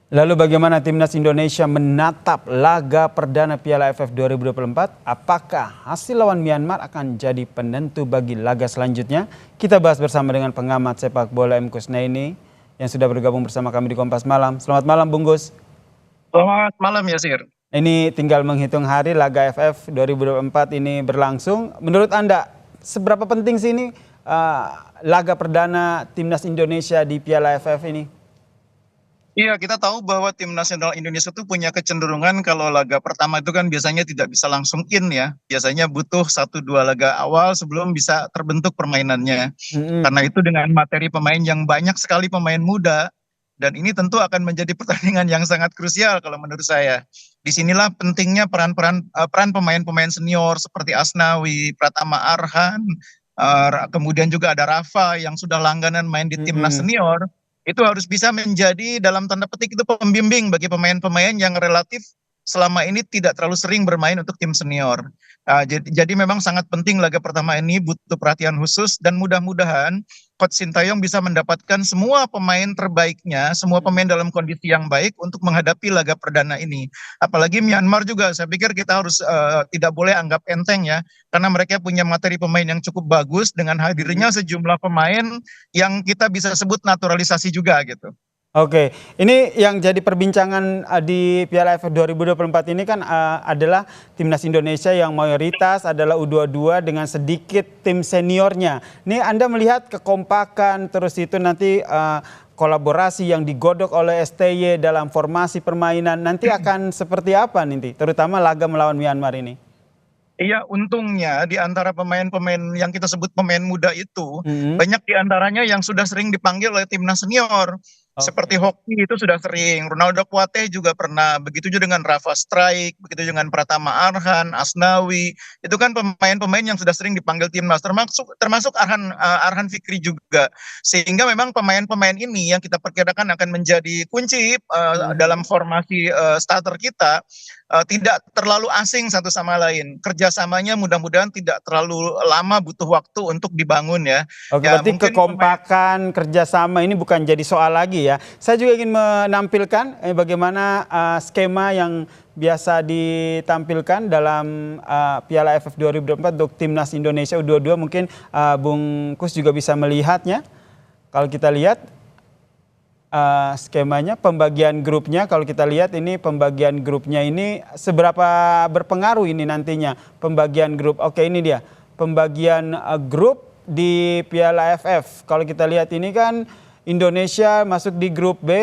Lalu bagaimana timnas Indonesia menatap laga perdana Piala AFF 2024? Apakah hasil lawan Myanmar akan jadi penentu bagi laga selanjutnya? Kita bahas bersama dengan pengamat sepak bola M. Kusnaini yang sudah bergabung bersama kami di Kompas Malam. Selamat malam Bung Gus. Selamat malam Yasir. Ini tinggal menghitung hari laga AFF 2024 ini berlangsung. Menurut Anda seberapa penting sih ini laga perdana timnas Indonesia di Piala AFF ini? Iya, kita tahu bahwa tim nasional Indonesia itu punya kecenderungan kalau laga pertama itu kan biasanya tidak bisa langsung in ya. Biasanya butuh 1-2 laga awal sebelum bisa terbentuk permainannya. Karena itu dengan materi pemain yang banyak sekali pemain muda, dan ini tentu akan menjadi pertandingan yang sangat krusial kalau menurut saya. Disinilah pentingnya peran pemain-pemain senior seperti Asnawi, Pratama Arhan, kemudian juga ada Rafa yang sudah langganan main di timnas senior. Itu harus bisa menjadi dalam tanda petik itu pembimbing bagi pemain-pemain yang relatif selama ini tidak terlalu sering bermain untuk tim senior. Jadi memang sangat penting laga pertama ini butuh perhatian khusus, dan mudah-mudahan Coach Sintayong bisa mendapatkan semua pemain terbaiknya, semua pemain dalam kondisi yang baik untuk menghadapi laga perdana ini. Apalagi Myanmar juga, saya pikir kita harus tidak boleh anggap enteng ya, karena mereka punya materi pemain yang cukup bagus dengan hadirnya sejumlah pemain yang kita bisa sebut naturalisasi juga gitu. Oke, ini yang jadi perbincangan di Piala AFF 2024 ini kan adalah timnas Indonesia yang mayoritas adalah U22 dengan sedikit tim seniornya. Ini Anda melihat kekompakan terus itu nanti kolaborasi yang digodok oleh STY dalam formasi permainan nanti akan seperti apa nanti, terutama laga melawan Myanmar ini? Iya, untungnya di antara pemain-pemain yang kita sebut pemain muda itu, banyak di antaranya yang sudah sering dipanggil oleh timnas senior. Seperti Oke. hoki itu sudah sering, Ronaldo Kuateh juga pernah, begitu juga dengan Rafa Strike, begitu dengan Pratama Arhan, Asnawi, itu kan pemain-pemain yang sudah sering dipanggil timnas, termasuk Arhan Fikri juga. Sehingga memang pemain-pemain ini yang kita perkirakan akan menjadi kunci dalam formasi starter kita, tidak terlalu asing satu sama lain. Kerjasamanya mudah-mudahan tidak terlalu lama, butuh waktu untuk dibangun ya. Oke, Ya berarti mungkin pemain. kekompakan kerjasama ini bukan jadi soal lagi ya. Saya juga ingin menampilkan bagaimana skema yang biasa ditampilkan dalam Piala AFF 2024 untuk timnas Indonesia U22. Mungkin Bung Kus juga bisa melihatnya. Kalau kita lihat skemanya, pembagian grupnya, kalau kita lihat ini pembagian grupnya ini seberapa berpengaruh ini nantinya pembagian grup. Oke, ini dia pembagian grup di Piala AFF. Kalau kita lihat ini kan Indonesia masuk di grup B,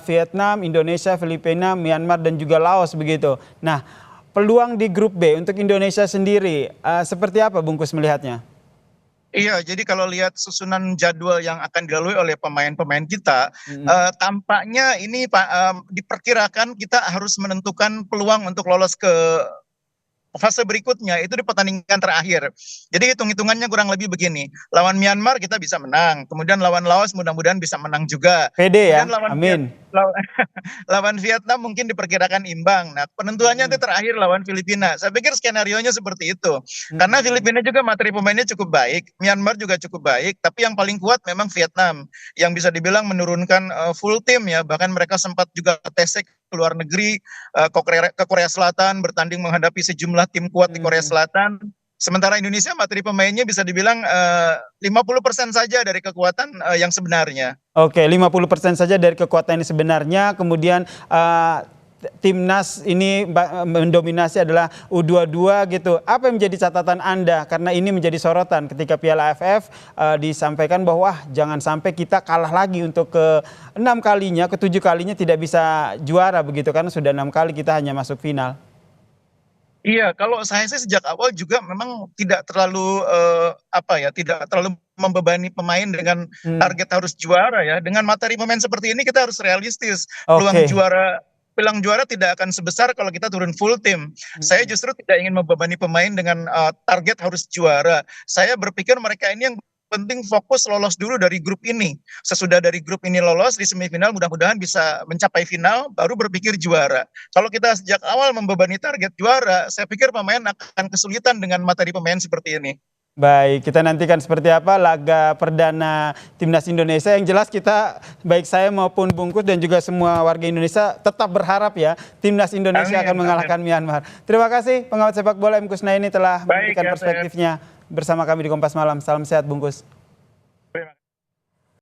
Vietnam, Indonesia, Filipina, Myanmar dan juga Laos begitu. Nah, peluang di grup B untuk Indonesia sendiri seperti apa Bungkus melihatnya? Iya, jadi kalau lihat susunan jadwal yang akan dilalui oleh pemain-pemain kita, tampaknya ini diperkirakan kita harus menentukan peluang untuk lolos ke fase berikutnya itu di pertandingan terakhir. Jadi hitung-hitungannya kurang lebih begini. Lawan Myanmar kita bisa menang, kemudian lawan Laos mudah-mudahan bisa menang juga. PD ya, Kemudian lawan amin. lawan Vietnam mungkin diperkirakan imbang. Nah, penentuannya nanti terakhir lawan Filipina. Saya pikir skenarionya seperti itu. Karena Filipina juga materi pemainnya cukup baik, Myanmar juga cukup baik, tapi yang paling kuat memang Vietnam yang bisa dibilang menurunkan full tim ya. Bahkan mereka sempat juga tes ke luar negeri, ke Korea Selatan, bertanding menghadapi sejumlah tim kuat di Korea Selatan. Sementara Indonesia materi pemainnya bisa dibilang 50% saja dari kekuatan yang sebenarnya. Oke, 50% saja dari kekuatan ini sebenarnya. Kemudian timnas ini mendominasi adalah U22 gitu. Apa yang menjadi catatan Anda? Karena ini menjadi sorotan ketika Piala AFF disampaikan bahwa jangan sampai kita kalah lagi untuk ke-6 kalinya, ke-7 kalinya tidak bisa juara begitu, karena sudah 6 kali kita hanya masuk final. Iya, kalau saya sih sejak awal juga memang tidak terlalu tidak terlalu membebani pemain dengan target harus juara ya. Dengan materi pemain seperti ini kita harus realistis. Peluang Oke. juara peluang juara tidak akan sebesar kalau kita turun full tim. Saya justru tidak ingin membebani pemain dengan target harus juara. Saya berpikir mereka ini yang penting fokus lolos dulu dari grup ini. Sesudah dari grup ini lolos di semifinal, mudah-mudahan bisa mencapai final, baru berpikir juara. Kalau kita sejak awal membebani target juara, saya pikir pemain akan kesulitan dengan materi pemain seperti ini. Baik, kita nantikan seperti apa laga perdana Timnas Indonesia. Yang jelas kita, baik saya maupun Bungkus dan juga semua warga Indonesia tetap berharap ya Timnas Indonesia Amin, akan mengalahkan Myanmar. Terima kasih pengamat sepak bola M. Kusnaini telah Baik, memberikan ya, perspektifnya bersama kami di Kompas Malam. Salam sehat Bungkus.